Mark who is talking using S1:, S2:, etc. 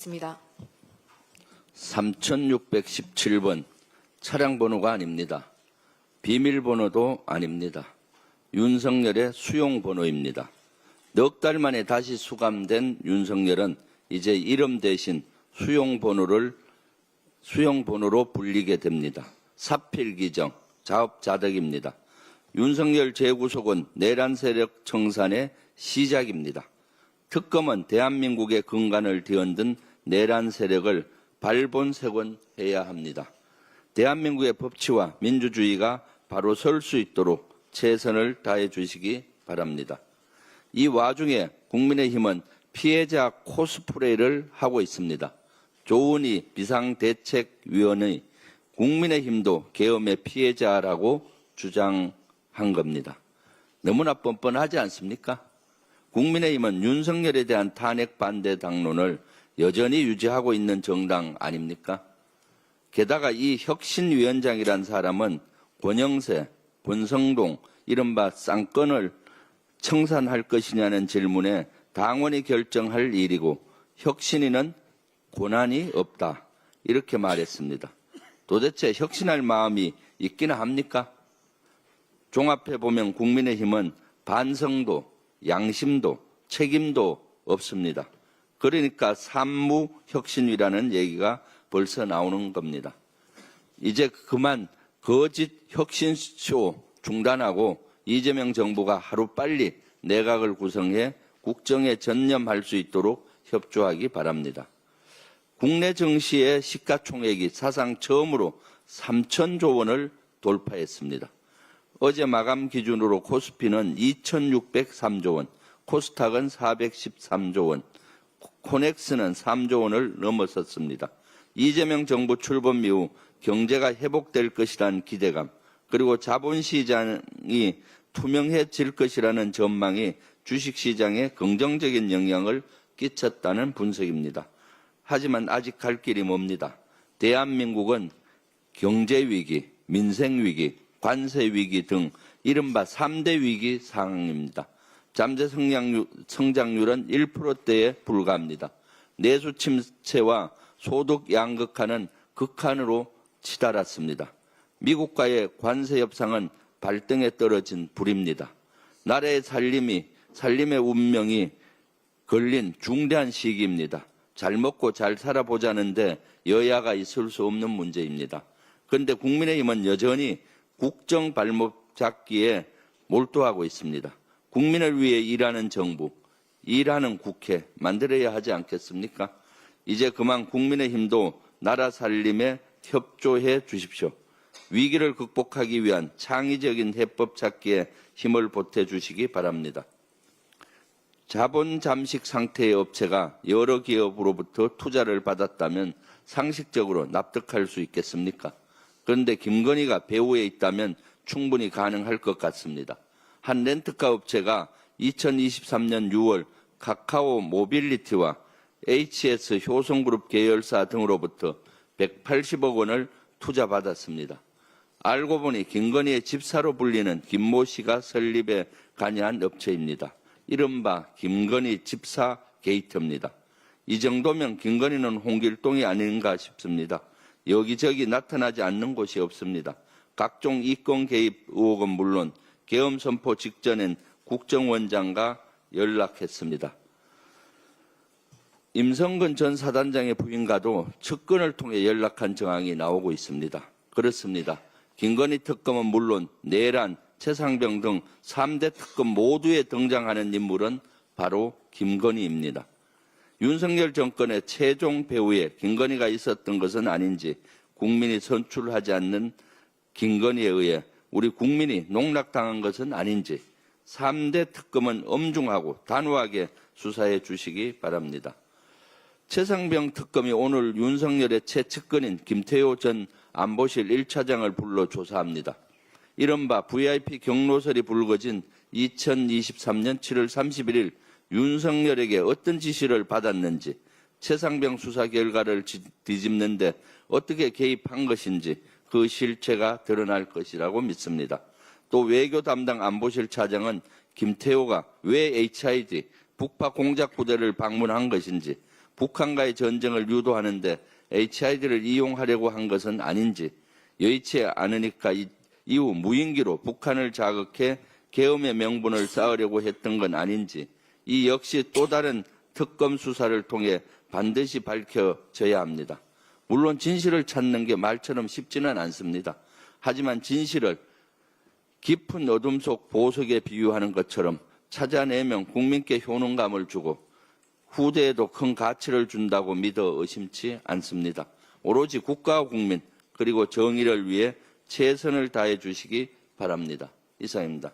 S1: 있습니다.
S2: 3617번 차량 번호가 아닙니다. 비밀번호도 아닙니다. 윤석열의 수용 번호입니다. 넉 달 만에 다시 수감된 윤석열은 이제 이름 대신 수용 번호로 불리게 됩니다. 사필기정, 자업자득입니다. 윤석열 재구속은 내란 세력 청산의 시작입니다. 특검은 대한민국의 근간을 뒤흔든 내란 세력을 발본색원해야 합니다. 대한민국의 법치와 민주주의가 바로 설 수 있도록 최선을 다해 주시기 바랍니다. 이 와중에 국민의힘은 피해자 코스프레를 하고 있습니다. 조은희 비상대책위원의 국민의힘도 계엄의 피해자라고 주장한 겁니다. 너무나 뻔뻔하지 않습니까? 국민의힘은 윤석열에 대한 탄핵 반대 당론을 여전히 유지하고 있는 정당 아닙니까? 게다가 이 혁신위원장이란 사람은 권영세, 권성동, 이른바 쌍권을 청산할 것이냐는 질문에 당원이 결정할 일이고 혁신위는 권한이 없다. 이렇게 말했습니다. 도대체 혁신할 마음이 있기나 합니까? 종합해보면 국민의힘은 반성도, 양심도, 책임도 없습니다. 그러니까 산무혁신위라는 얘기가 벌써 나오는 겁니다. 이제 그만 거짓 혁신쇼 중단하고 이재명 정부가 하루빨리 내각을 구성해 국정에 전념할 수 있도록 협조하기 바랍니다. 국내 증시의 시가총액이 사상 처음으로 3,000조 원을 돌파했습니다. 어제 마감 기준으로 코스피는 2,603조 원, 코스닥은 413조 원, 코넥스는 3조 원을 넘어섰습니다. 이재명 정부 출범 이후 경제가 회복될 것이라는 기대감, 그리고 자본시장이 투명해질 것이라는 전망이 주식시장에 긍정적인 영향을 끼쳤다는 분석입니다. 하지만 아직 갈 길이 멉니다. 대한민국은 경제위기, 민생위기, 관세위기 등 이른바 3대 위기 상황입니다. 잠재 성장률은 1%대에 불과합니다. 내수 침체와 소득 양극화는 극한으로 치달았습니다. 미국과의 관세 협상은 발등에 떨어진 불입니다. 나라의 살림의 운명이 걸린 중대한 시기입니다. 잘 먹고 잘 살아보자는데 여야가 있을 수 없는 문제입니다. 그런데 국민의힘은 여전히 국정 발목 잡기에 몰두하고 있습니다. 국민을 위해 일하는 정부, 일하는 국회 만들어야 하지 않겠습니까? 이제 그만 국민의힘도 나라 살림에 협조해 주십시오. 위기를 극복하기 위한 창의적인 해법 찾기에 힘을 보태주시기 바랍니다. 자본 잠식 상태의 업체가 여러 기업으로부터 투자를 받았다면 상식적으로 납득할 수 있겠습니까? 그런데 김건희가 배후에 있다면 충분히 가능할 것 같습니다. 한 렌트카 업체가 2023년 6월 카카오 모빌리티와 HS 효성그룹 계열사 등으로부터 180억 원을 투자받았습니다. 알고 보니 김건희의 집사로 불리는 김모 씨가 설립에 관여한 업체입니다. 이른바 김건희 집사 게이트입니다. 이 정도면 김건희는 홍길동이 아닌가 싶습니다. 여기저기 나타나지 않는 곳이 없습니다. 각종 이권 개입 의혹은 물론 계엄 선포 직전엔 국정원장과 연락했습니다. 임성근 전 사단장의 부인과도 측근을 통해 연락한 정황이 나오고 있습니다. 그렇습니다. 김건희 특검은 물론 내란, 최상병 등 3대 특검 모두에 등장하는 인물은 바로 김건희입니다. 윤석열 정권의 최종 배후에 김건희가 있었던 것은 아닌지 국민이 선출하지 않는 김건희에 의해 우리 국민이 농락당한 것은 아닌지 3대 특검은 엄중하고 단호하게 수사해 주시기 바랍니다. 최상병 특검이 오늘 윤석열의 최측근인 김태효 전 안보실 1차장을 불러 조사합니다. 이른바 VIP 경로설이 불거진 2023년 7월 31일 윤석열에게 어떤 지시를 받았는지, 최상병 수사 결과를 뒤집는데 어떻게 개입한 것인지 그 실체가 드러날 것이라고 믿습니다. 또 외교 담당 안보실 차장은 김태호가 왜 HID 북파 공작 부대를 방문한 것인지, 북한과의 전쟁을 유도하는데 HID를 이용하려고 한 것은 아닌지, 여의치 않으니까 이후 무인기로 북한을 자극해 계엄의 명분을 쌓으려고 했던 건 아닌지, 이 역시 또 다른 특검 수사를 통해 반드시 밝혀져야 합니다. 물론 진실을 찾는 게 말처럼 쉽지는 않습니다. 하지만 진실을 깊은 어둠 속 보석에 비유하는 것처럼 찾아내면 국민께 효능감을 주고 후대에도 큰 가치를 준다고 믿어 의심치 않습니다. 오로지 국가와 국민 그리고 정의를 위해 최선을 다해 주시기 바랍니다. 이상입니다.